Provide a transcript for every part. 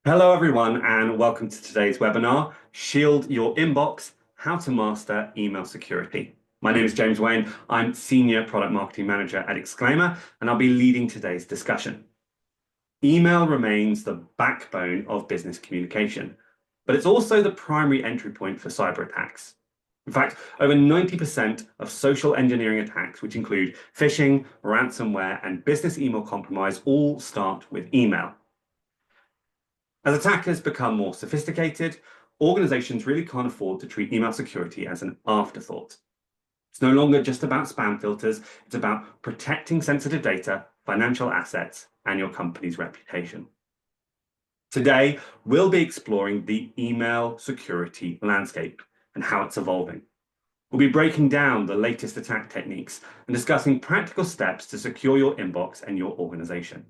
Hello, everyone, and welcome to today's webinar, Shield Your Inbox, How to Master Email Security. My name is James Wayne. I'm Senior Product Marketing Manager at Exclaimer, and I'll be leading today's discussion. Email remains the backbone of business communication, but it's also the primary entry point for cyber attacks. In fact, over 90% of social engineering attacks, which include phishing, ransomware, and business email compromise, all start with email. As attackers become more sophisticated, organizations really can't afford to treat email security as an afterthought. It's no longer just about spam filters, it's about protecting sensitive data, financial assets, and your company's reputation. Today, we'll be exploring the email security landscape and how it's evolving. We'll be breaking down the latest attack techniques and discussing practical steps to secure your inbox and your organization.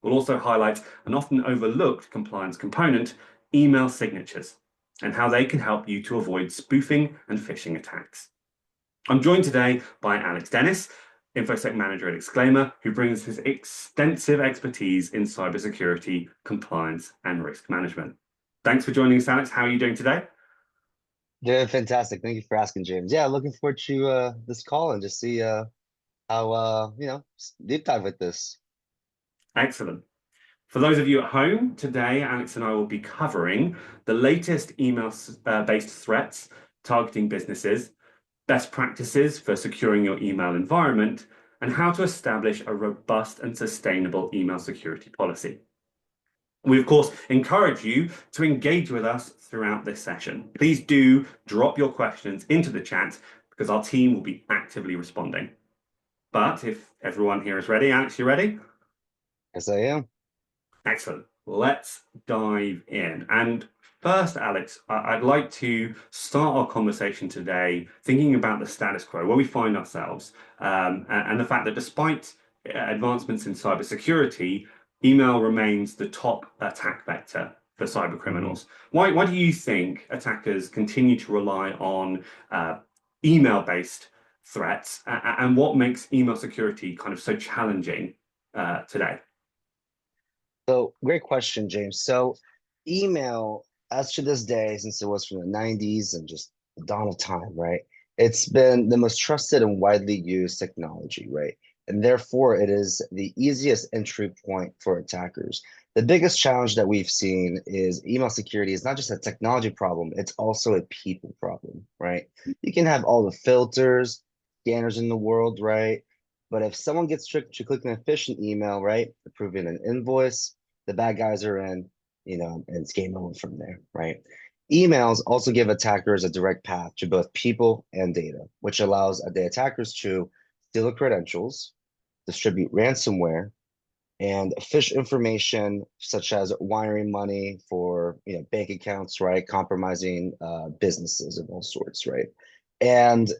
We'll also highlight an often overlooked compliance component, email signatures, and how they can help you to avoid spoofing and phishing attacks. I'm joined today by Alex Dennis, InfoSec Manager at Exclaimer, who brings his extensive expertise in cybersecurity, compliance, and risk management. Thanks for joining us, Alex. How are you doing today? Yeah, fantastic. Thank you for asking, James. Yeah, looking forward to this call and just see how deep dive with this. Excellent. For those of you at home, today Alex and I will be covering the latest email-based threats targeting businesses, best practices for securing your email environment, and how to establish a robust and sustainable email security policy. We, of course, encourage you to engage with us throughout this session. Please do drop your questions into the chat because our team will be actively responding. But if everyone here is ready, Alex, you ready? Yes, I am. Excellent. Let's dive in. And first, Alex, I'd like to start our conversation today thinking about the status quo, where we find ourselves, and the fact that despite advancements in cybersecurity, email remains the top attack vector for cyber criminals. Why do you think attackers continue to rely on email-based threats, and what makes email security kind of so challenging today? So great question, James. So email, as to this day, since it was from the 90s and just the dawn of time, right? It's been the most trusted and widely used technology, right? And therefore, it is the easiest entry point for attackers. The biggest challenge that we've seen is email security is not just a technology problem, it's also a people problem, right? You can have all the filters, scanners in the world, right? But if someone gets tricked to clicking a phishing email, right, approving an invoice, the bad guys are in, and it's game over from there, right? Emails also give attackers a direct path to both people and data, which allows the attackers to steal the credentials, distribute ransomware, and phish information such as wiring money for bank accounts, right? Compromising businesses of all sorts, right? And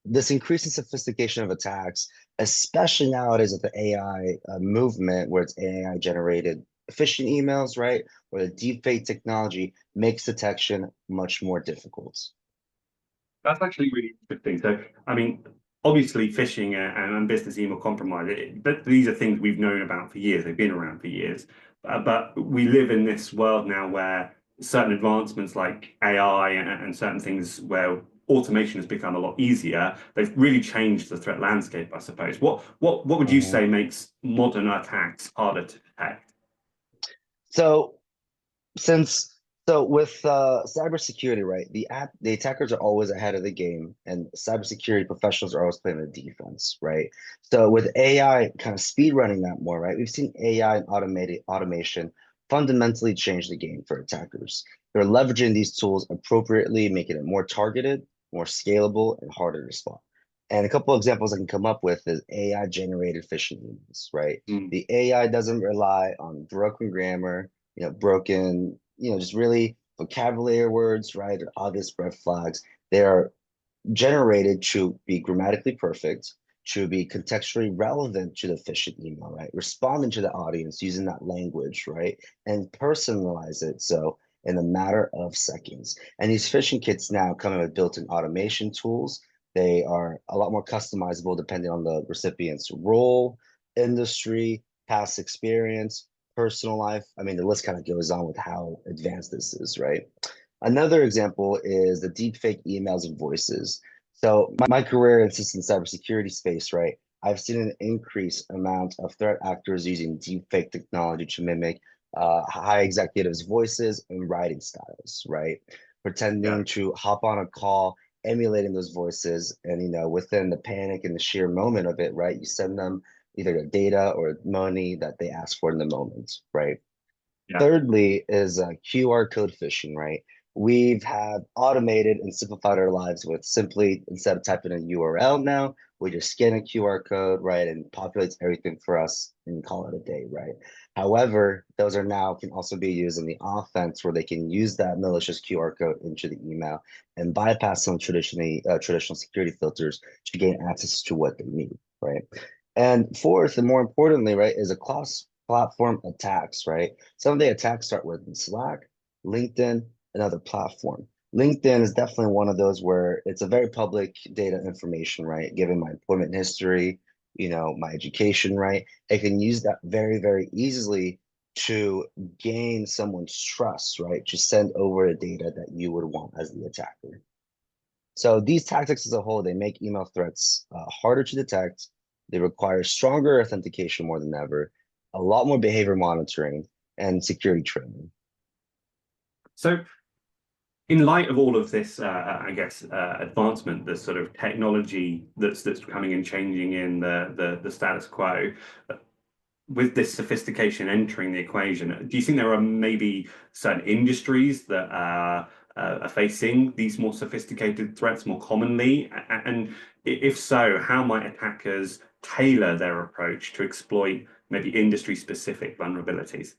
this increasing sophistication of attacks, especially nowadays with the AI movement, where it's AI generated phishing emails, right? Or the deepfake technology makes detection much more difficult. That's actually really interesting. So, I mean, obviously, phishing and business email compromise, these are things we've known about for years. They've been around for years. But we live in this world now where certain advancements like AI and certain things where automation has become a lot easier, they've really changed the threat landscape, I suppose. What would you Mhm. say makes modern attacks harder to detect? So since so with cybersecurity, right? The attackers are always ahead of the game, and cybersecurity professionals are always playing the defense, right? So with AI kind of speed running that more, right? We've seen AI and automated automation fundamentally change the game for attackers. They're leveraging these tools appropriately, making it more targeted, more scalable, and harder to spot. And a couple of examples I can come up with is AI generated phishing emails, right? Mm. The AI doesn't rely on broken grammar, broken, just really vocabulary words, right? Or obvious red flags. They are generated to be grammatically perfect, to be contextually relevant to the phishing email, right? Responding to the audience using that language, right? And personalize it. So in a matter of seconds. And these phishing kits now come with built-in automation tools. They are a lot more customizable depending on the recipient's role, industry, past experience, personal life. I mean, the list kind of goes on with how advanced this is, right? Another example is the deepfake emails and voices. So my career in system cybersecurity space, right? I've seen an increased amount of threat actors using deepfake technology to mimic high executives' voices and writing styles, right? Yeah. Pretending to hop on a call, emulating those voices, and within the panic and the sheer moment of it, right? You send them either the data or money that they ask for in the moment, right? Yeah. Thirdly is QR code phishing, right? We've have automated and simplified our lives with simply, instead of typing a URL now, we just scan a QR code, right? And populates everything for us and call it a day, right? However, those are now can also be used in the offense where they can use that malicious QR code into the email and bypass some traditional security filters to gain access to what they need, right? And fourth, and more importantly, right, is a cross-platform attacks, right? Some of the attacks start with Slack, LinkedIn, another platform. LinkedIn is definitely one of those where it's a very public data information, right? Given my employment history, my education, right? It can use that very, very easily to gain someone's trust, right? To send over the data that you would want as the attacker. So these tactics as a whole, they make email threats harder to detect. They require stronger authentication more than ever, a lot more behavior monitoring, and security training. So, in light of all of this, I guess advancement, the sort of technology that's coming and changing in the status quo, with this sophistication entering the equation, do you think there are maybe certain industries that are facing these more sophisticated threats more commonly? And if so, how might attackers tailor their approach to exploit maybe industry-specific vulnerabilities?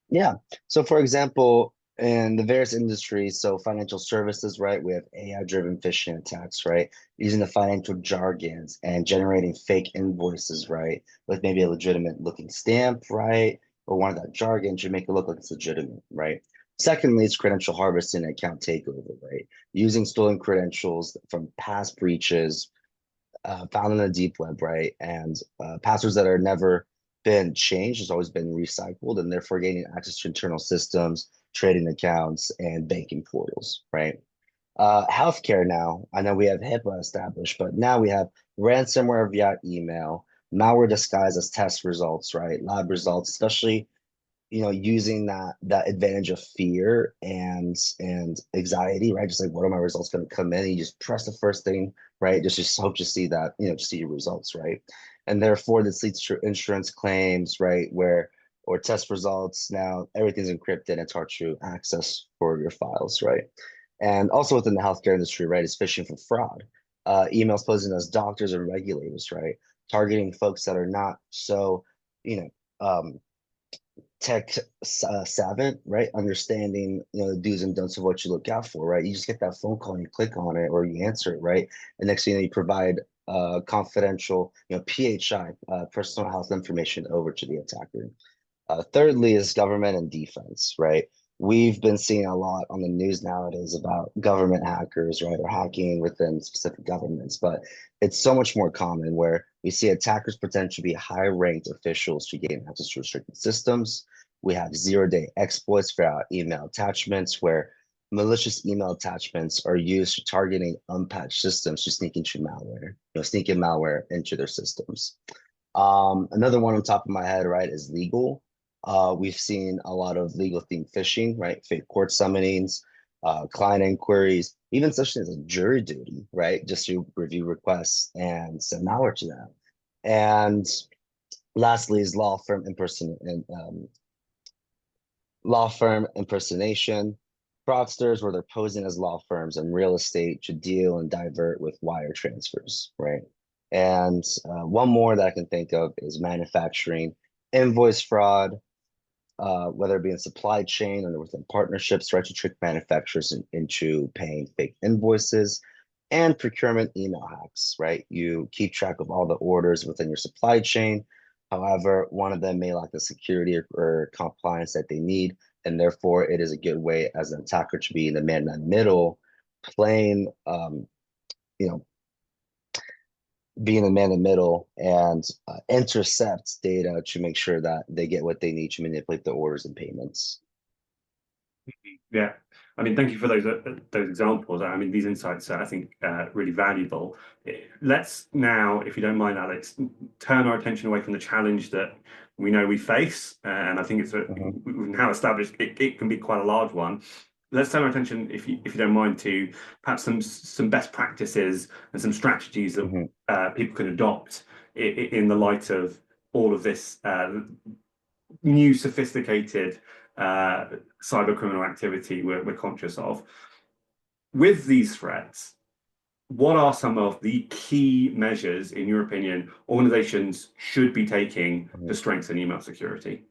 Yeah. So for example, in the various industries, so financial services, right? We have AI-driven phishing attacks, right? Using the financial jargons and generating fake invoices, right? With maybe a legitimate looking stamp, right? Or one of that jargon to make it look like it's legitimate, right? Secondly, it's credential harvesting and account takeover, right? Using stolen credentials from past breaches found in the deep web, right? And passwords that are never been changed, has always been recycled, and therefore gaining access to internal systems, trading accounts, and banking portals, right? Healthcare now, I know we have HIPAA established, but now we have ransomware via email, malware disguised as test results, right? Lab results, especially using that advantage of fear and anxiety, right? Just like, what are my results going to come in? And you just press the first thing, right? Just hope to see that, to see your results, right? And therefore, this leads to insurance claims, right? Or test results. Now everything's encrypted. It's hard to access for your files, right? And also within the healthcare industry, right, is phishing for fraud. Emails posing as doctors and regulators, right? Targeting folks that are not so, you know, tech savant, right? Understanding, the do's and don'ts of what you look out for, right? You just get that phone call and you click on it or you answer it, right? And next thing you know, you provide confidential, PHI, personal health information over to the attacker. Thirdly is government and defense, right? We've been seeing a lot on the news nowadays about government hackers, right, or hacking within specific governments, but it's so much more common where we see attackers pretend to be high-ranked officials to gain access to restricted systems. We have zero-day exploits for our email attachments where malicious email attachments are used for targeting unpatched systems to sneak into malware, sneaking malware into their systems. Another one on top of my head, right, is legal. We've seen a lot of legal themed phishing, right? Fake court summonings, client inquiries, even such things as jury duty, right? Just to review requests and send malware to them. And lastly is law firm impersonation. Fraudsters where they're posing as law firms and real estate to deal and divert with wire transfers, right? And one more that I can think of is manufacturing invoice fraud, whether it be in supply chain or within partnerships, right, to trick manufacturers into paying fake invoices, and procurement email hacks, right? You keep track of all the orders within your supply chain. However, one of them may lack the security or compliance that they need, and therefore it is a good way as an attacker to be the man in the middle, playing, you know, being a man in the middle and intercept data to make sure that they get what they need to manipulate the orders and payments. Yeah. I mean, thank you for those examples. I mean, these insights are, I think, really valuable. Let's now, if you don't mind, Alex, turn our attention away from the challenge that we know we face. And I think Mhm, we've now established it can be quite a large one. Let's turn our attention, if you don't mind, to perhaps some best practices and some strategies that mhm, people can adopt in the light of all of this new sophisticated uh, cyber criminal activity we're conscious of. With these threats, what are some of the key measures, in your opinion, organizations should be taking to mhm. strengthen email security?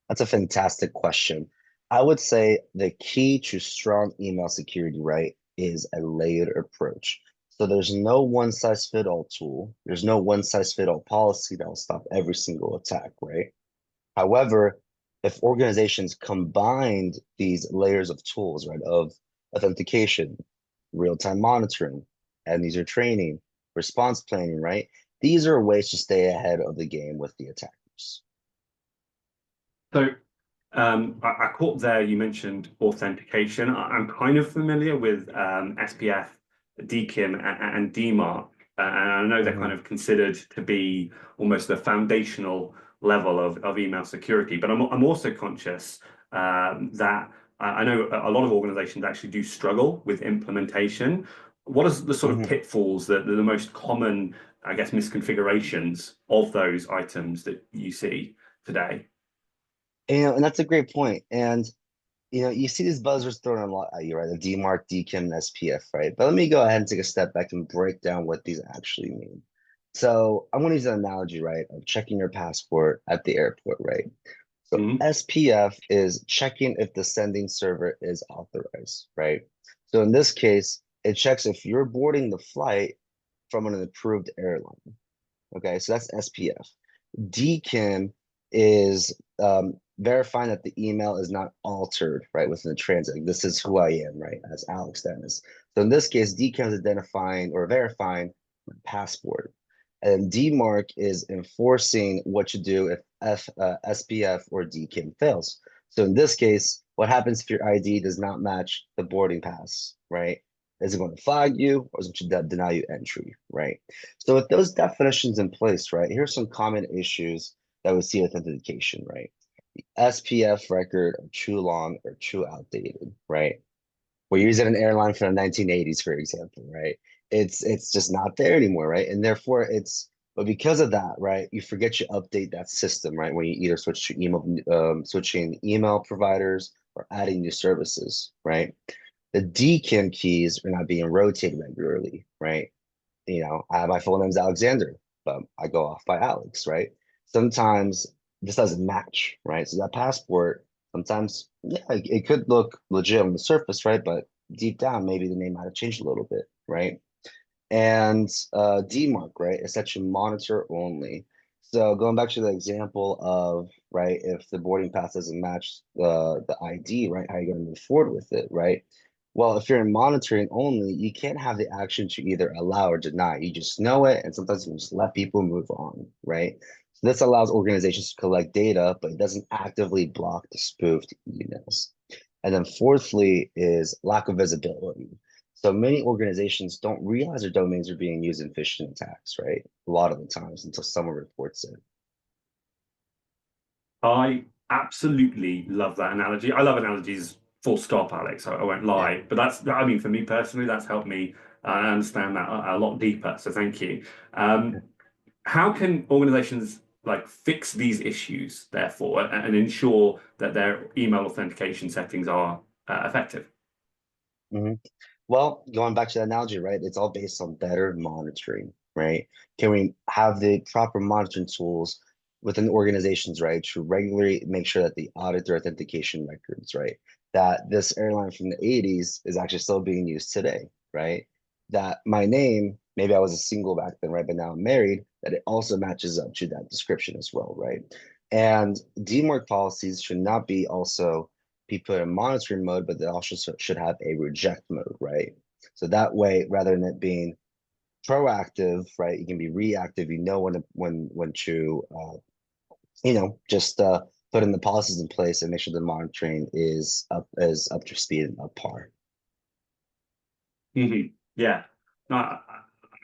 That's a fantastic question. I would say the key to strong email security, right, is a layered approach. So there's no one size fit all tool. There's no one size fit all policy that will stop every single attack, right? However, if organizations combined these layers of tools, right, of authentication, real-time monitoring, end user training, response planning, right? These are ways to stay ahead of the game with the attackers. So I caught there you mentioned authentication. I'm kind of familiar with SPF, DKIM, and DMARC, and I know they're kind Mhm, of considered to be almost the foundational level of email security. But I'm also conscious that I know a lot of organizations actually do struggle with implementation. What are the sort of mhm. pitfalls that are the most common, I guess, misconfigurations of those items that you see today? And that's a great point. And you see these buzzwords thrown a lot at you, right? The DMARC, DKIM, and SPF, right? But let me go ahead and take a step back and break down what these actually mean. So I'm going to use an analogy, right, of checking your passport at the airport, right? So Mhm. SPF is checking if the sending server is authorized, right? So in this case, it checks if you're boarding the flight from an approved airline. Okay, so that's SPF. DKIM is verifying that the email is not altered, right, within the transit. Like, this is who I am, right, as Alex Dennis. So in this case, DKIM is identifying or verifying my passport. And DMARC is enforcing what to do if SPF or DKIM fails. So in this case, what happens if your ID does not match the boarding pass, right? Is it going to flag you or is it going to deny you entry, right? So with those definitions in place, right, here's some common issues that we see with authentication, right? The SPF record are too long or too outdated, right? We're using an airline from the 1980s, for example, right? It's just not there anymore, right? And therefore but because of that, right, you forget to update that system, right? When you either switch to switching email providers or adding new services, right? The DKIM keys are not being rotated regularly, right? My full name's Alexander, but I go off by Alex, right? Sometimes this doesn't match, right? So that passport, sometimes, yeah, it could look legit on the surface, right? But deep down, maybe the name might have changed a little bit, right? And DMARC, right, is such a monitor only. So going back to the example of, right, if the boarding pass doesn't match the ID, right, how are you going to move forward with it, right? Well, if you're in monitoring only, you can't have the action to either allow or deny. You just know it, and sometimes you just let people move on, right? So this allows organizations to collect data, but it doesn't actively block the spoofed emails. And then fourthly is lack of visibility. So many organizations don't realize their domains are being used in phishing attacks, right? A lot of the times until someone reports it. I absolutely love that analogy. I love analogies full stop, Alex. I won't Yeah. lie. But I mean, for me personally, that's helped me understand that a lot deeper. So thank you. Um, how can organizations like fix these issues, therefore, and ensure that their email authentication settings are effective? Mhm. Well, going back to the analogy, right? It's all based on better monitoring, right? Can we have the proper monitoring tools within organizations, right, to regularly make sure that they audit their authentication records, right? That this airline from the 80s is actually still being used today, right? That my name, maybe I was a single back then, right? But now I'm married, that it also matches up to that description as well, right? And DMARC policies should not be also be put in monitoring mode, but they also should have a reject mode, right? So that way, rather than it being proactive, right? You can be reactive. You know when to just put in the policies in place and make sure the monitoring is up to speed and up par. Yeah, no,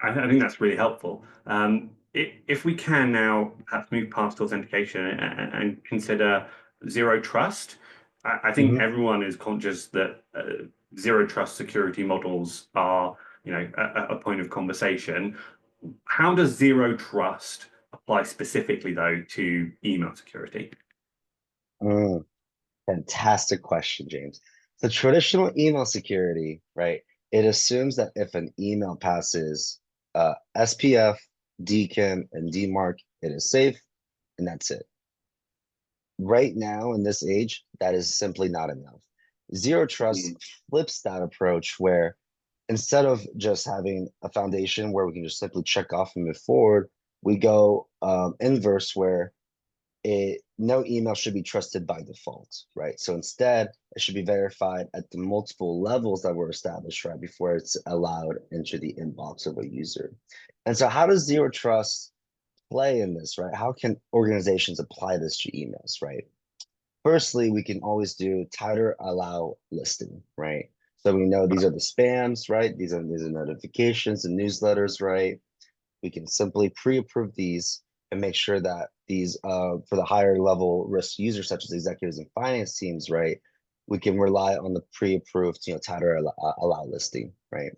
I think that's really helpful. If we can now perhaps move past authentication and consider zero trust, I think Mhm. everyone is conscious that zero trust security models are, a point of conversation. How does zero trust apply specifically, though, to email security? Mm, fantastic question, James. The traditional email security, right? It assumes that if an email passes SPF, DKIM, and DMARC, it is safe, and that's it. Right now, in this age, that is simply not enough. Zero trust Mm. flips that approach where instead of just having a foundation where we can just simply check off and move forward, we go inverse where no email should be trusted by default, right? So instead, it should be verified at the multiple levels that were established right before it's allowed into the inbox of a user. And so, how does zero trust play in this, right? How can organizations apply this to emails, right? Firstly, we can always do tighter allow listing, right? So we know these are the spams, right? These are notifications and newsletters, right? We can simply pre-approve these and make sure that these for the higher level risk users such as executives and finance teams, right? We can rely on the pre-approved, tighter allow listing, right?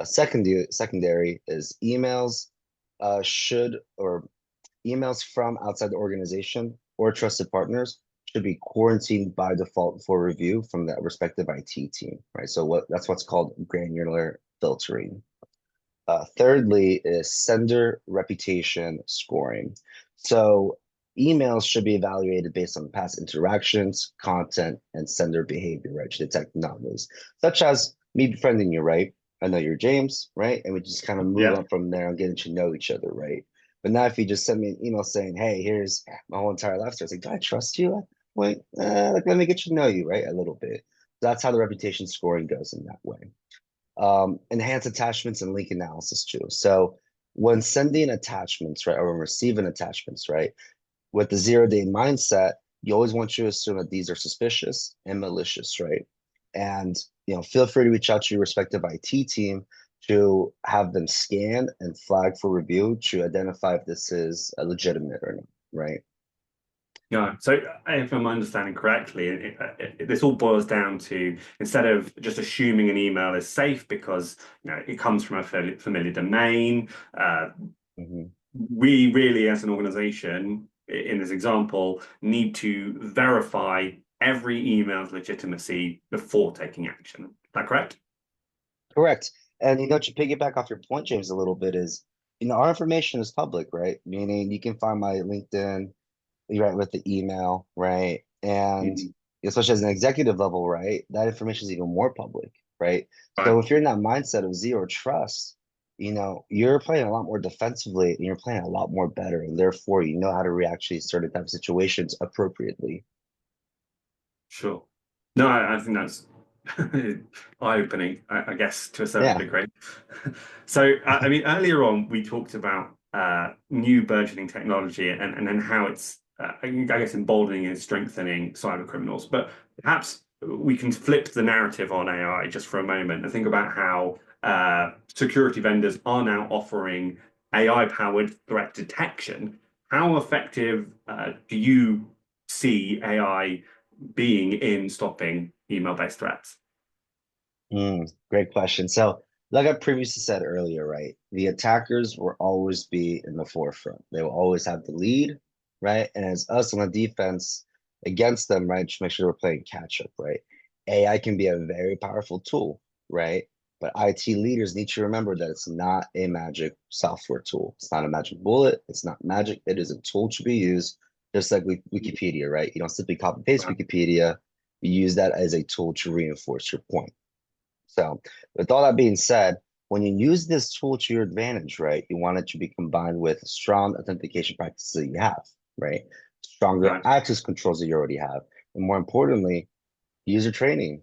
Secondary is emails should or emails from outside the organization or trusted partners should be quarantined by default for review from that respective IT team, right? So that's what's called granular filtering. Thirdly is sender reputation scoring. So emails should be evaluated based on past interactions, content, and sender behavior, right, to detect anomalies, such as me befriending you, right? I know you're James, right? And we just kind of move Yeah. up from there and getting to know each other, right? But now if you just send me an email saying, hey, here's my whole entire life story, it's like, do I trust you? Wait, like, let me get to know you, right? A little bit. That's how the reputation scoring goes in that way. Enhance attachments and link analysis too. So when sending attachments, right, or when receiving attachments, right, with the 0-day mindset, you always want you to assume that these are suspicious and malicious, right? And feel free to reach out to your respective IT team to have them scan and flag for review to identify if this is a legitimate or not, right? Yeah, so if I'm understanding correctly, this all boils down to instead of just assuming an email is safe because it comes from a familiar domain, Mhm. we really, as an organization, in this example, need to verify every email's legitimacy before taking action. Is that correct? Correct. And to piggyback off your point, James, a little bit is, our information is public, right? Meaning you can find my LinkedIn, right, with the email, right? And Mhm. especially as an executive level, right, that information is even more public, right? Right. So if you're in that mindset of zero trust, you're playing a lot more defensively and you're playing a lot more better. And therefore, you know how to react to certain type of situations appropriately. Sure. No, I think that's eye-opening, I guess, to a certain Yeah. degree. So, I mean, earlier on, we talked about new burgeoning technology and then how it's, I guess, emboldening and strengthening cyber criminals. But perhaps we can flip the narrative on AI just for a moment and think about how security vendors are now offering AI-powered threat detection. How effective do you see AI being in stopping email-based threats? Great question. So, like I previously said earlier, right? The attackers will always be in the forefront. They will always have the lead, right? And as us on the defense against them, right? Just make sure we're playing catch up, right? AI can be a very powerful tool, right? But IT leaders need to remember that it's not a magic software tool. It's not a magic bullet. It's not magic. It is a tool to be used, just like Wikipedia, right? You don't simply copy paste Right. Wikipedia. You use that as a tool to reinforce your point. So, with all that being said, when you use this tool to your advantage, right, you want it to be combined with strong authentication practices that you have, right? Stronger Right. access controls that you already have, and more importantly, user training.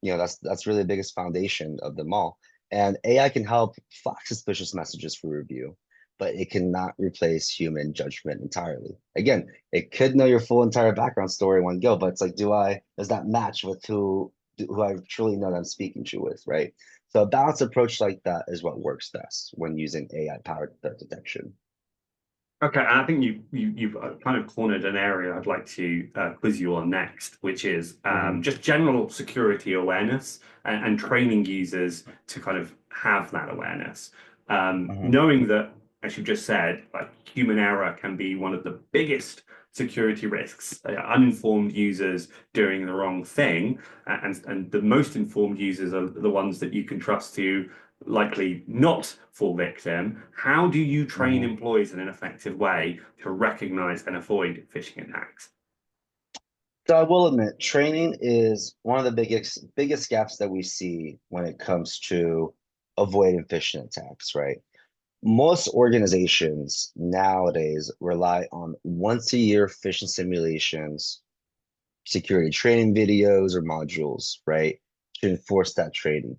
That's really the biggest foundation of them all. And AI can help flag suspicious messages for review, but it cannot replace human judgment entirely. Again, it could know your full entire background story in one go, but it's like, does that match with who I truly know that I'm speaking to with, right? So a balanced approach like that is what works best when using AI powered threat detection. Okay, and I think you've kind of cornered an area I'd like to quiz you on next, which is Mhm, just general security awareness and training users to kind of have that awareness. mhm. Knowing that, as you just said, like human error can be one of the biggest security risks. Uninformed users doing the wrong thing, and the most informed users are the ones that you can trust to likely not fall victim. How do you train Mhm. employees in an effective way to recognize and avoid phishing attacks? So I will admit, training is one of the biggest gaps that we see when it comes to avoiding phishing attacks, right? Most organizations nowadays rely on once a year phishing simulations, security training videos or modules, right? To enforce that training.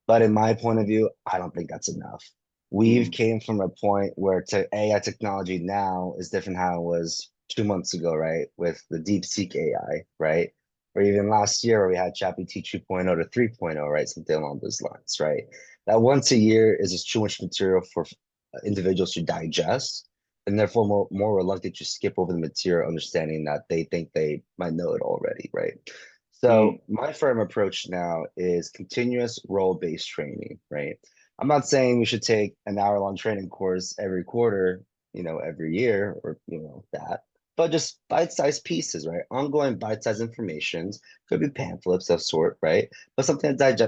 But in my point of view, I don't think that's enough. We've Mm, came from a point where AI technology now is different how it was 2 months ago, right? With the DeepSeek AI, right? Or even last year where we had ChatGPT 2.0 to 3.0, right? Something along those lines, right? That once a year is just too much material for individuals to digest, and therefore more reluctant to skip over the material, understanding that they think they might know it already, right? So mm, my firm approach now is continuous role-based training, right? I'm not saying we should take an hour-long training course every quarter, every year or that, but just bite-sized pieces, right? Ongoing bite-sized informations could be pamphlets of sort, right? But something that's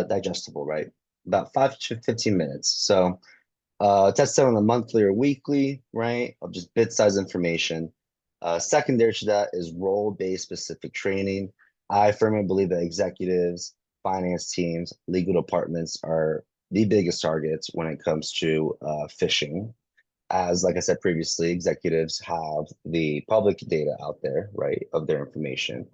digestible, right? About 5 to 15 minutes. So test it on a monthly or weekly, right? Of just bit-sized information. Secondary to that is role-based specific training. I firmly believe that executives, finance teams, legal departments are the biggest targets when it comes to phishing. As, like I said previously, executives have the public data out there, right, of their information.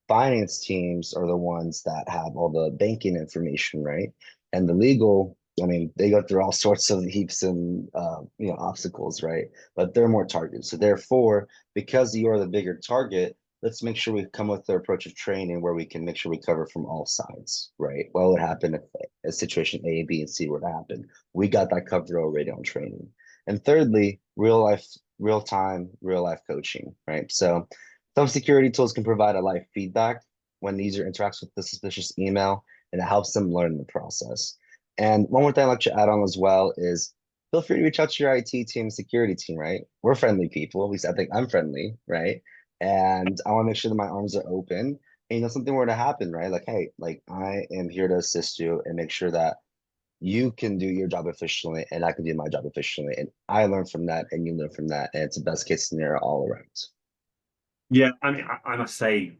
Finance teams are the ones that have all the banking information, right? And the legal, I mean, they go through all sorts of heaps and obstacles, right? But they're more targeted. So therefore, because you are the bigger target, let's make sure we come with the approach of training where we can make sure we cover from all sides, right? What would happen if a situation A, B, and C were to happen? We got that covered already on training. And thirdly, real time, real life coaching, right? So some security tools can provide a live feedback when the user interacts with the suspicious email, and it helps them learn the process. And one more thing I'd like to add on as well is feel free to reach out to your IT team, security team, right? We're friendly people, at least I think I'm friendly, right? And I want to make sure that my arms are open. And something were to happen, right? Like, hey, like I am here to assist you and make sure that you can do your job efficiently and I can do my job efficiently. And I learn from that and you learn from that. And it's a best case scenario all around. yeah, I mean, I must say,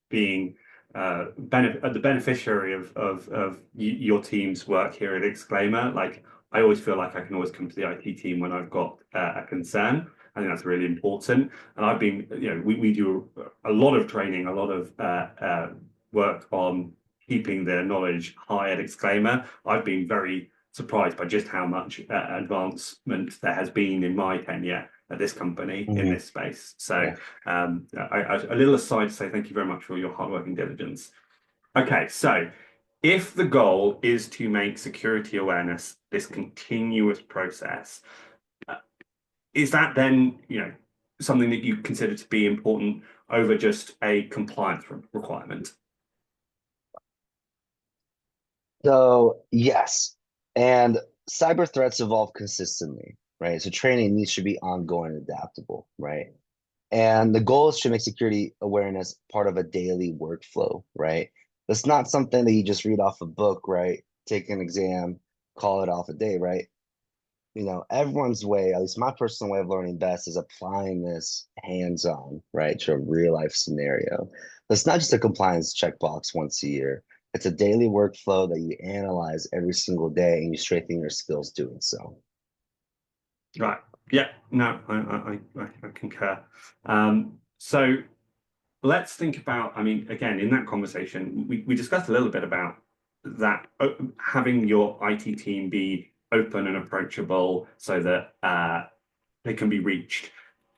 being the beneficiary of your team's work here at Exclaimer, like I always feel like I can always come to the IT team when I've got a concern. I think that's really important. And I've been, we do a lot of training, a lot of work on keeping the knowledge high at Exclaimer. I've been very surprised by just how much advancement there has been in my tenure at this company in Mhm. this space. So Yeah. a little aside to say thank you very much for your hard work and diligence. Okay, so if the goal is to make security awareness this continuous process, uh, is that then, something that you consider to be important over just a compliance requirement? So, yes. And cyber threats evolve consistently, right? So training needs to be ongoing and adaptable, right? And the goal is to make security awareness part of a daily workflow, right? It's not something that you just read off a book, right? Take an exam, call it off a day, right? Everyone's way, at least my personal way of learning best, is applying this hands-on, right, to a real life scenario. It's not just a compliance checkbox once a year. It's a daily workflow that you analyze every single day and you strengthen your skills doing so. Right. Yeah. No, I concur. So let's think about, I mean, again, in that conversation, we discussed a little bit about that having your IT team be open and approachable so that they can be reached,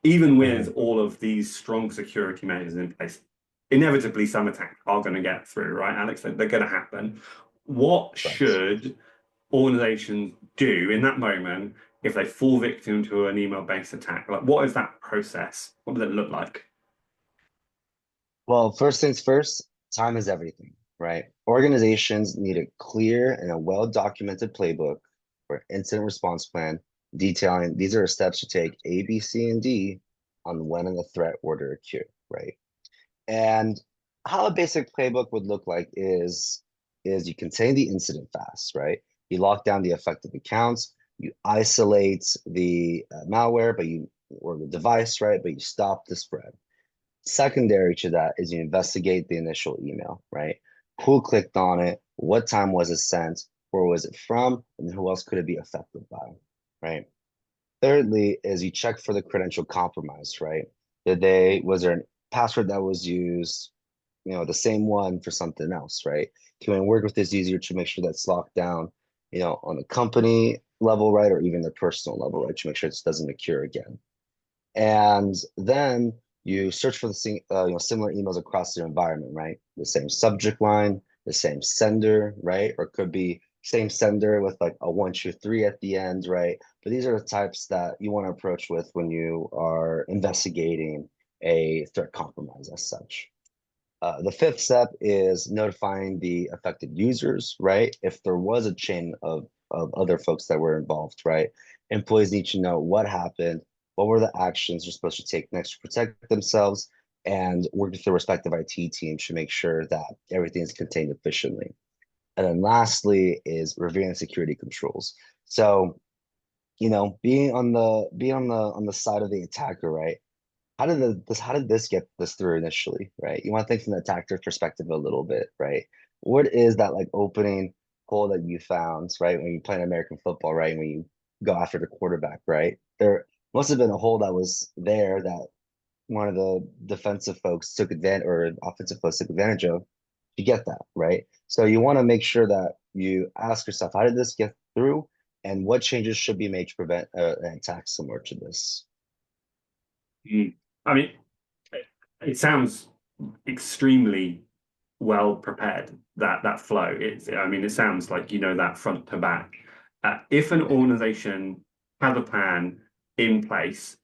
even with Mhm. all of these strong security measures in place. Inevitably, some attacks are going to get through, right, Alex? They're going to happen. What Correct. should organizations do in that moment if they fall victim to an email-based attack? Like, what is that process? What does it look like? Well, first things first, time is everything, right? Organizations need a clear and a well-documented playbook or incident response plan detailing these are the steps to take A, B, C, and D on when a threat order occur, right? And how a basic playbook would look like is you contain the incident fast, right? You lock down the affected accounts, you isolate the malware, but you or the device, right? But you stop the spread. Secondary to that is you investigate the initial email, right? Who clicked on it? What time was it sent? Where was it from? And who else could it be affected by, right? Thirdly, is you check for the credential compromise, right? Was there a password that was used, the same one for something else, right? Can we work with this easier to make sure that's locked down, on the company level, right? Or even the personal level, right? To make sure this doesn't occur again. And then you search for similar emails across your environment, right? The same subject line, the same sender, right? Or it could be same sender with like a 123 at the end, right? But these are the types that you want to approach with when you are investigating a threat compromise as such. The fifth step is notifying the affected users, right? If there was a chain of other folks that were involved, right? Employees need to know what happened, what were the actions they're supposed to take next to protect themselves, and work with the respective IT teams to make sure that everything is contained efficiently. And then lastly is reviewing security controls. So, being on the side of the attacker, right? How did this get this through initially, right? You want to think from the attacker perspective a little bit, right? What is that like opening hole that you found, right? When you play American football, right? When you go after the quarterback, right? There must have been a hole that was there that one of the defensive folks took advantage or offensive folks took advantage of to get that, right? So you want to make sure that you ask yourself, how did this get through? And what changes should be made to prevent an attack similar to this? Mm. I mean, it sounds extremely well prepared, that flow. I mean, it sounds like you know that front to back. If an organization has a plan in place,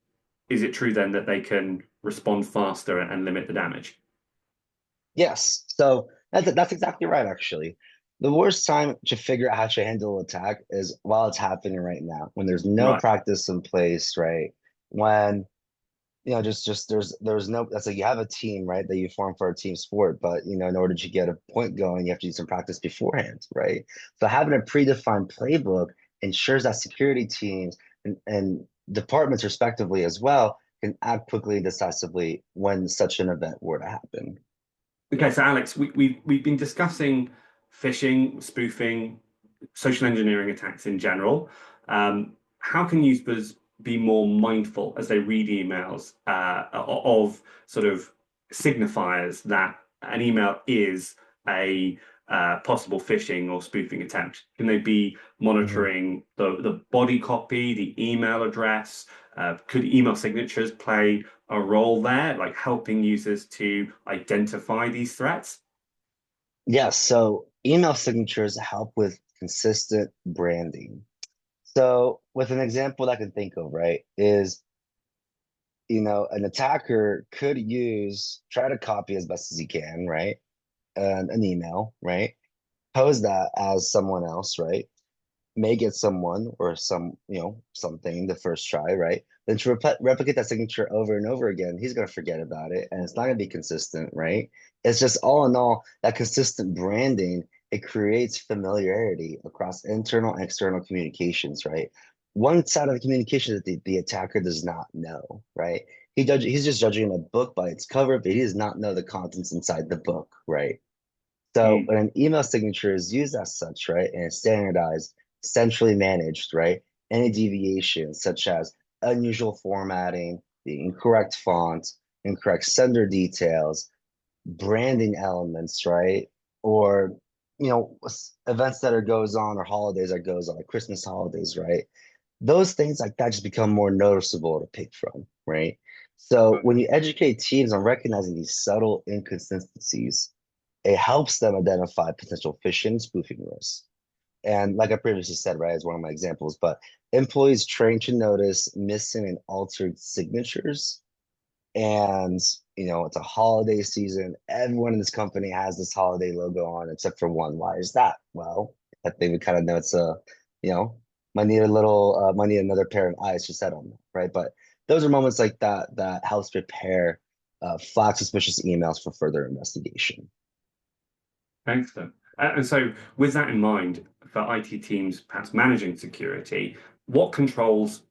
is it true then that they can respond faster and limit the damage? Yes. So that's exactly right, actually. The worst time to figure out how to handle an attack is while it's happening right now, when there's no Right. practice in place, right? When, just there's no, that's like you have a team, right, that you form for a team sport, but in order to get a point going, you have to do some practice beforehand, right? So having a predefined playbook ensures that security teams and departments respectively as well can act quickly and decisively when such an event were to happen. Okay, so Alex, we've been discussing phishing, spoofing, social engineering attacks in general. How can users be more mindful as they read emails of sort of signifiers that an email is a possible phishing or spoofing attempt? Can they be monitoring the body copy, the email address? Could email signatures play a role there, like helping users to identify these threats? Yes, so email signatures help with consistent branding. So, with an example that I can think of, right, is an attacker could try to copy as best as he can, right, an email, right, pose that as someone else, right, may get someone or something the first try, right? Then to replicate that signature over and over again, he's going to forget about it and it's not going to be consistent, right? It's just all in all, that consistent branding, it creates familiarity across internal and external communications, right? One side of the communication that the attacker does not know, right? He's just judging a book by its cover, but he does not know the contents inside the book, right? So Mm. when an email signature is used as such, right, and it's standardized, centrally managed, right, any deviations such as unusual formatting, the incorrect font, incorrect sender details, branding elements, right, or events that are goes on or holidays that goes on, like Christmas holidays, right? Those things like that just become more noticeable to pick from, right? So Right. when you educate teams on recognizing these subtle inconsistencies, it helps them identify potential phishing and spoofing risks. And like I previously said, right, as one of my examples, but employees trained to notice missing and altered signatures. And, it's a holiday season. Everyone in this company has this holiday logo on, except for one. Why is that? Well, I think we kind of know it's you know, might need another pair of eyes to set on that, right? But those are moments like that that helps prepare flag suspicious emails for further investigation. Excellent. And so, with that in mind, for IT teams perhaps managing security, what controls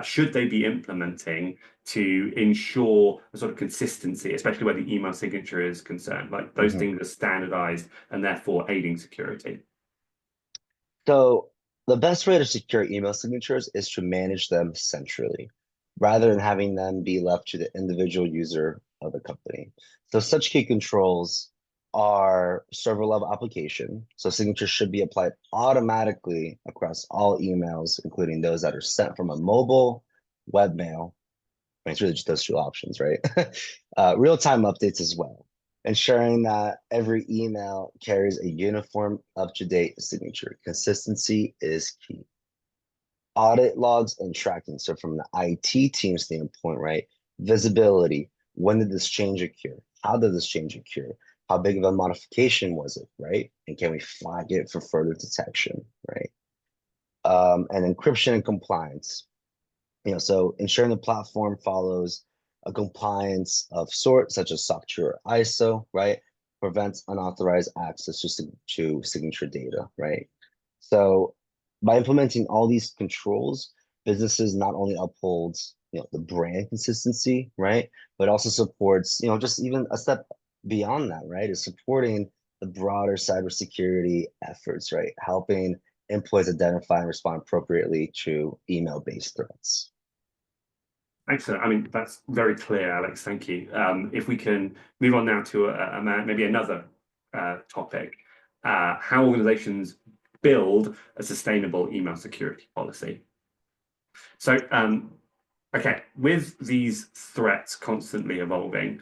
should they be implementing to ensure a sort of consistency, especially where the email signature is concerned? Like those Mhm. things are standardized and therefore aiding security. So the best way to secure email signatures is to manage them centrally, rather than having them be left to the individual user of the company. So such key controls are server level application. So signatures should be applied automatically across all emails, including those that are sent from a mobile, webmail, it's really just those two options, right? Real-time updates as well, ensuring that every email carries a uniform, up-to-date signature. Consistency is key. Audit logs and tracking. So from the IT team standpoint, right? Visibility. When did this change occur? How did this change occur? How big of a modification was it, right? And can we flag it for further detection, right? And encryption and compliance. So ensuring the platform follows a compliance of sort, such as SOC 2 or ISO, right? Prevents unauthorized access to signature data, right? So by implementing all these controls, businesses not only upholds, the brand consistency, right? But also supports, just even a step beyond that, right? Is supporting the broader cybersecurity efforts, right? Helping employees identify and respond appropriately to email-based threats. Excellent. I mean, that's very clear, Alex. Thank you. If we can move on now to maybe another topic, how organizations build a sustainable email security policy. So, okay, with these threats constantly evolving,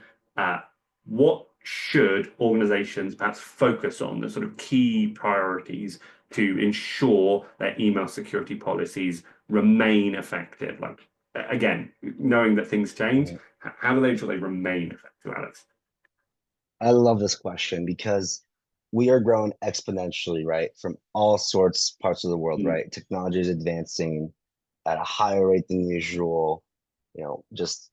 what should organizations perhaps focus on, the sort of key priorities to ensure their email security policies remain effective? Like, again, knowing that things change, Mhm. how do they ensure they remain effective, Alex? I love this question because we are growing exponentially, right? From all sorts parts of the world, Mm, right? Technology is advancing at a higher rate than usual, just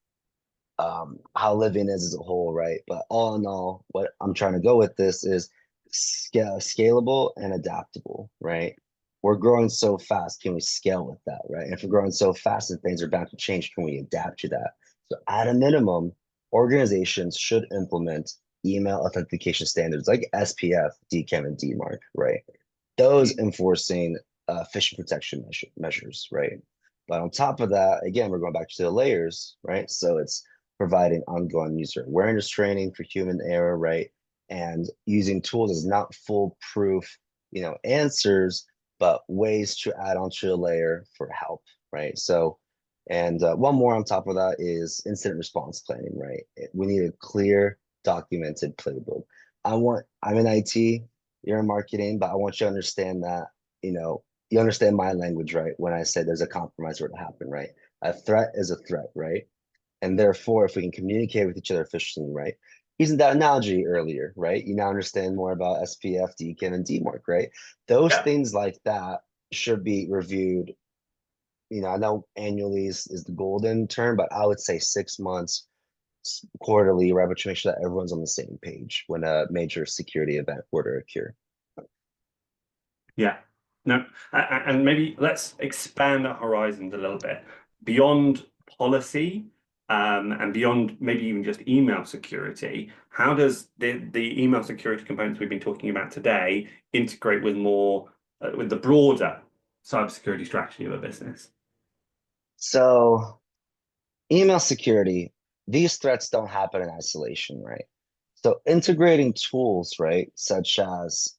how living is as a whole, right? But all in all, what I'm trying to go with this is scalable and adaptable, right? We're growing so fast. Can we scale with that, right? And if we're growing so fast and things are bound to change, can we adapt to that? So at a minimum, organizations should implement email authentication standards like SPF, DKIM, and DMARC, right? Those mm. enforcing phishing protection measures, right? But on top of that, again, we're going back to the layers, right? So it's providing ongoing user awareness training for human error, right? And using tools as not foolproof, answers, but ways to add onto a layer for help, right? So, and one more on top of that is incident response planning, right? We need a clear, documented playbook. I'm in IT, you're in marketing, but I want you to understand that, you understand my language, right? When I say there's a compromise where to happen, right? A threat is a threat, right? And therefore, if we can communicate with each other efficiently, right? Using that analogy earlier, right? You now understand more about SPF, DKIM, and DMARC, right? Those Yeah. things like that should be reviewed. I know annually is the golden term, but I would say 6 months quarterly, right? But to make sure that everyone's on the same page when a major security event were to occur. Yeah. No, and maybe let's expand our horizons a little bit beyond policy, and beyond maybe even just email security. How does the email security components we've been talking about today integrate with more with the broader cybersecurity strategy of a business? So email security, these threats don't happen in isolation, right? So integrating tools, right, such as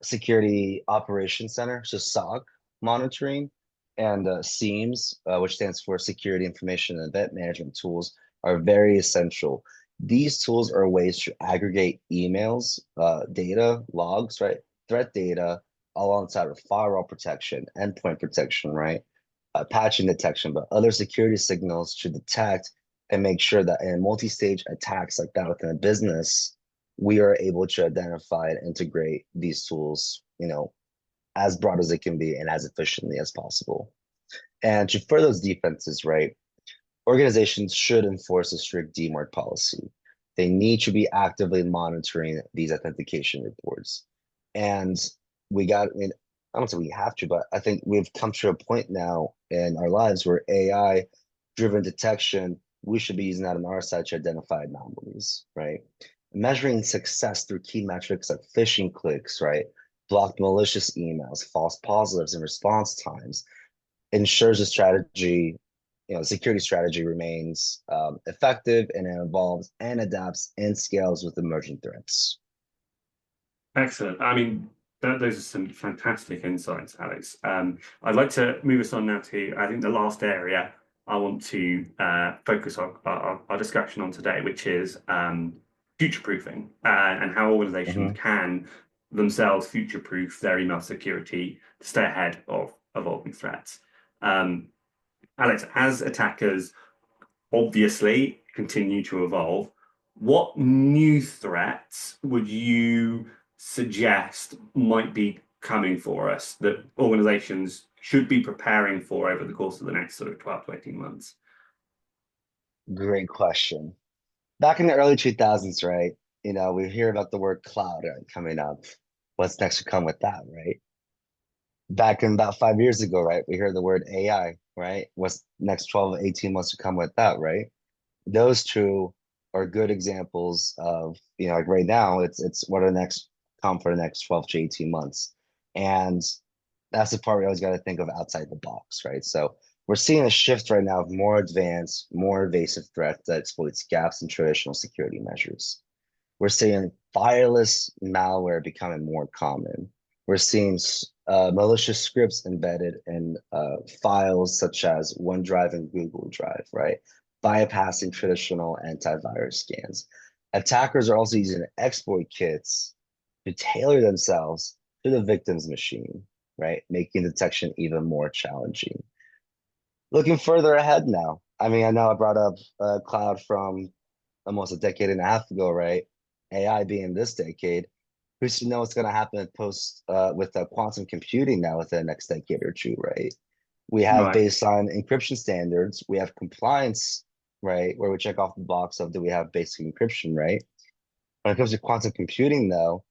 Security Operations Center, so SOC monitoring, and SIEMs, which stands for Security Information and Event Management Tools, are very essential. These tools are ways to aggregate emails, data, logs, right, threat data, alongside of firewall protection, endpoint protection, right, patching detection, but other security signals to detect and make sure that in multi-stage attacks like that within a business, we are able to identify and integrate these tools, as broad as it can be and as efficiently as possible. And to further those defenses, right, organizations should enforce a strict DMARC policy. They need to be actively monitoring these authentication reports. And I mean, I don't say we have to, but I think we've come to a point now in our lives where AI driven detection, we should be using that on our side to identify anomalies, right? Measuring success through key metrics like phishing clicks, right? Blocked malicious emails, false positives, and response times ensures the strategy, security strategy remains effective and it evolves and adapts and scales with emerging threats. Excellent. I mean, those are some fantastic insights, Alex. I'd like to move us on now to, I think, the last area I want to focus our discussion on today, which is future-proofing and how organizations Mhm. can themselves future-proof their email security to stay ahead of evolving threats. Um, Alex, as attackers obviously continue to evolve, what new threats would you suggest might be coming for us that organizations should be preparing for over the course of the next sort of 12 to 18 months? Great question. Back in the early 2000s, right? We hear about the word cloud coming up. What's next to come with that, right? Back in about 5 years ago, right? We heard the word AI, right? What's next 12 to 18 months to come with that, right? Those two are good examples of, like right now, it's what are the next come for the next 12 to 18 months. And that's the part we always got to think of outside the box, right? So we're seeing a shift right now of more advanced, more invasive threats that exploits gaps in traditional security measures. We're seeing fireless malware becoming more common. We're seeing malicious scripts embedded in files such as OneDrive and Google Drive, right? Bypassing traditional antivirus scans. Attackers are also using exploit kits to tailor themselves to the victim's machine, right? Making detection even more challenging. Looking further ahead now, I mean, I know I brought up cloud from almost a decade and a half ago, right? AI being this decade, who's to know what's going to happen post with quantum computing now within the next decade or two, right? We have Right. baseline encryption standards, we have compliance, right? Where we check off the box of do we have basic encryption, right? When it comes to quantum computing, though,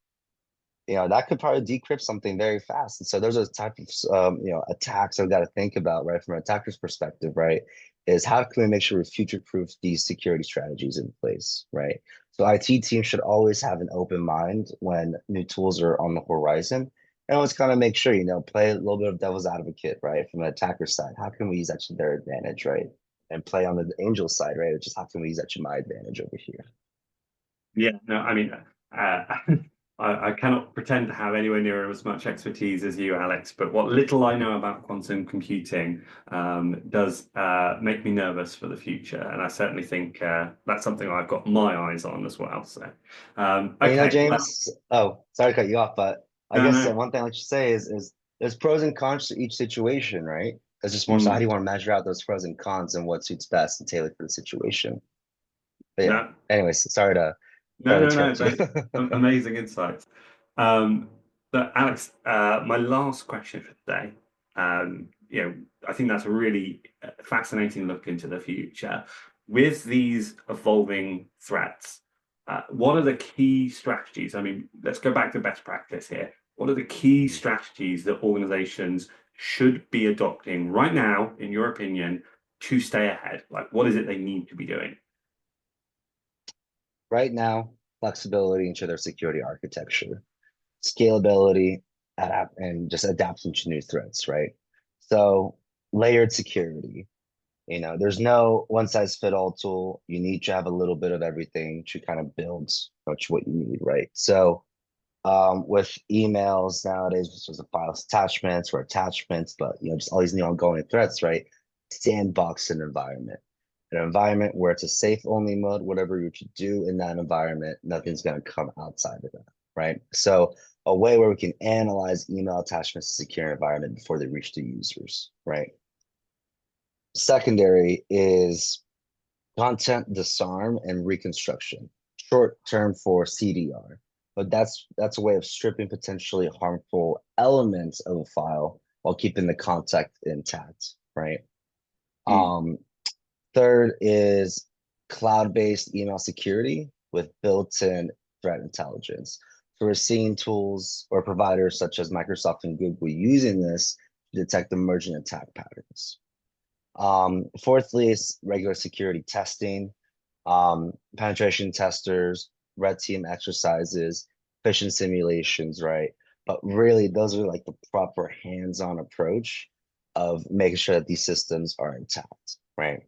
that could probably decrypt something very fast. And so those are the type of attacks I've got to think about, right? From an attacker's perspective, right? Is how can we make sure we future-proof these security strategies in place, right? So IT teams should always have an open mind when new tools are on the horizon. And always kind of make sure, play a little bit of devil's advocate, right? From an attacker side, how can we use that to their advantage, right? And play on the angel side, right? Which is how can we use that to my advantage over here? Yeah, no, I mean, I cannot pretend to have anywhere near as much expertise as you, Alex, but what little I know about quantum computing does make me nervous for the future. And I certainly think that's something I've got my eyes on as well. So, And okay, well, James, oh, sorry to cut you off, but I no, guess no. one thing I should say is there's pros and cons to each situation, right? It's just more so how do Mm, you want to measure out those pros and cons and what suits best and tailored for the situation. But yeah, no, anyways, no, sorry to no, no. interrupt you. That's amazing insights. Um, but Alex, my last question for today, I think that's a really fascinating look into the future. With these evolving threats, what are the key strategies? I mean, let's go back to best practice here. What are the key strategies that organizations should be adopting right now, in your opinion, to stay ahead? Like, what is it they need to be doing? Right now, flexibility into their security architecture, scalability, and just adapting to new threats, right? So layered security. There's no one size fit all tool. You need to have a little bit of everything to kind of build what you need, right? So with emails nowadays, which is a files attachments or attachments, but just all these new ongoing threats, right? Sandbox an environment where it's a safe only mode. Whatever you should do in that environment, nothing's going to come outside of that, right? So a way where we can analyze email attachments to secure environment before they reach the users, right? Secondary is content disarm and reconstruction, short term for CDR. But that's a way of stripping potentially harmful elements of a file while keeping the context intact, right? Mm. Um, Third is cloud-based email security with built-in threat intelligence. So we're seeing tools or providers such as Microsoft and Google using this to detect emerging attack patterns. Fourthly is regular security testing, penetration testers, red team exercises, phishing simulations, right? But really, those are like the proper hands-on approach of making sure that these systems are intact, right?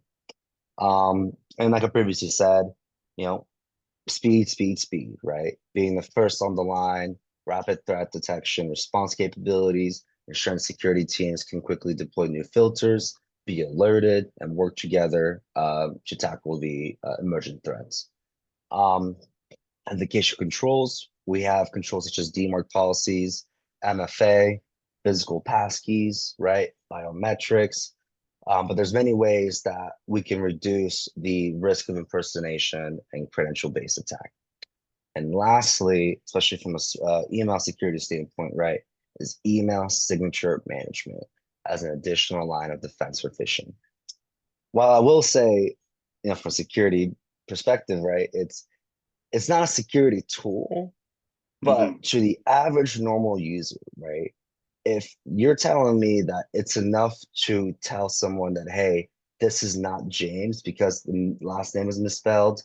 And like I previously said, you know, speed, right? Being the first on the line, rapid threat detection, response capabilities, ensuring security teams can quickly deploy new filters, be alerted, and work together to tackle the emergent threats. Authentication controls, we have controls such as DMARC policies, MFA, physical passkeys, right? Biometrics, but there's many ways that we can reduce the risk of impersonation and credential-based attack. And lastly, especially from a email security standpoint, right, is email signature management as an additional line of defense for phishing. While I will say, from a security perspective, right, it's not a security tool, Mhm. but to the average normal user, right? If you're telling me that it's enough to tell someone that, hey, this is not James because the last name is misspelled,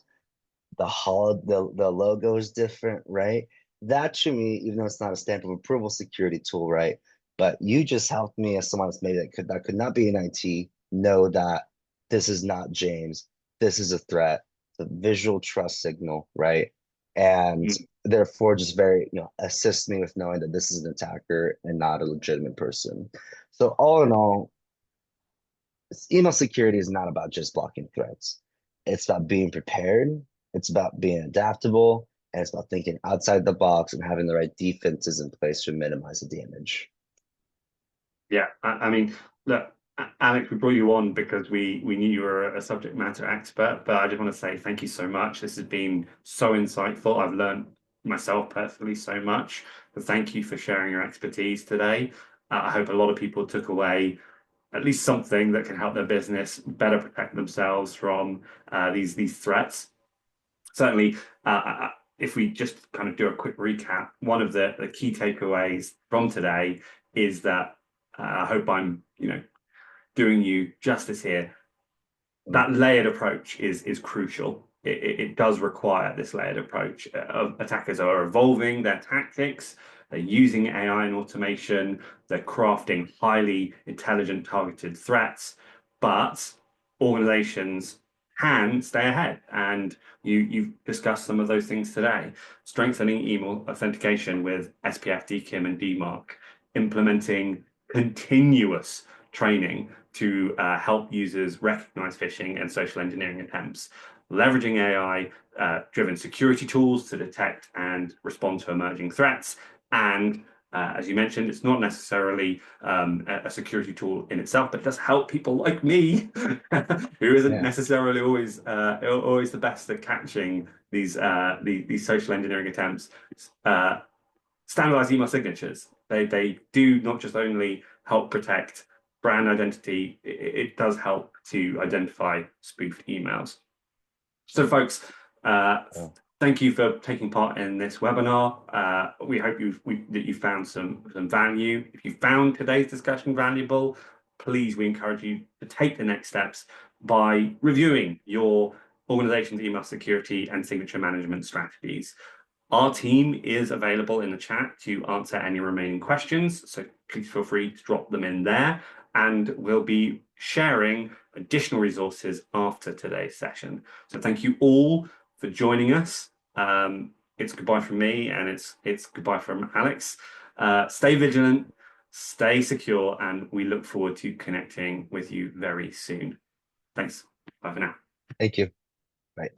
the logo is different, right? That to me, even though it's not a stamp of approval security tool, right? But you just helped me as someone that's maybe that could not be in IT know that this is not James. This is a threat. It's a visual trust signal, right? And Mm. therefore just very, assist me with knowing that this is an attacker and not a legitimate person. So all in all, email security is not about just blocking threats. It's about being prepared. It's about being adaptable, and it's about thinking outside the box and having the right defenses in place to minimize the damage. Yeah, I mean, look, Alex, we brought you on because we knew you were a subject matter expert, but I just want to say thank you so much. This has been so insightful. I've learned myself personally so much. So thank you for sharing your expertise today. I hope a lot of people took away at least something that can help their business better protect themselves from these threats. Certainly, if we just kind of do a quick recap, one of the key takeaways from today is that I hope I'm, doing you justice here. That layered approach is crucial. It does require this layered approach. Attackers are evolving their tactics. They're using AI and automation. They're crafting highly intelligent, targeted threats. But organizations can stay ahead. And you've discussed some of those things today. Strengthening email authentication with SPF, DKIM, and DMARC, implementing continuous training to help users recognize phishing and social engineering attempts, leveraging AI-driven security tools to detect and respond to emerging threats. And as you mentioned, it's not necessarily a security tool in itself, but it does help people like me, who isn't Yeah. necessarily always the best at catching these social engineering attempts. Standardized email signatures. They do not just only help protect brand identity, it does help to identify spoofed emails. So, folks, Yeah. thank you for taking part in this webinar. We hope that you found some value. If you found today's discussion valuable, please, we encourage you to take the next steps by reviewing your organization's email security and signature management strategies. Our team is available in the chat to answer any remaining questions, so please feel free to drop them in there, and we'll be sharing additional resources after today's session. So thank you all for joining us. It's goodbye from me, and it's goodbye from Alex. Stay vigilant, stay secure, and we look forward to connecting with you very soon. Thanks. Bye for now. Thank you. Bye.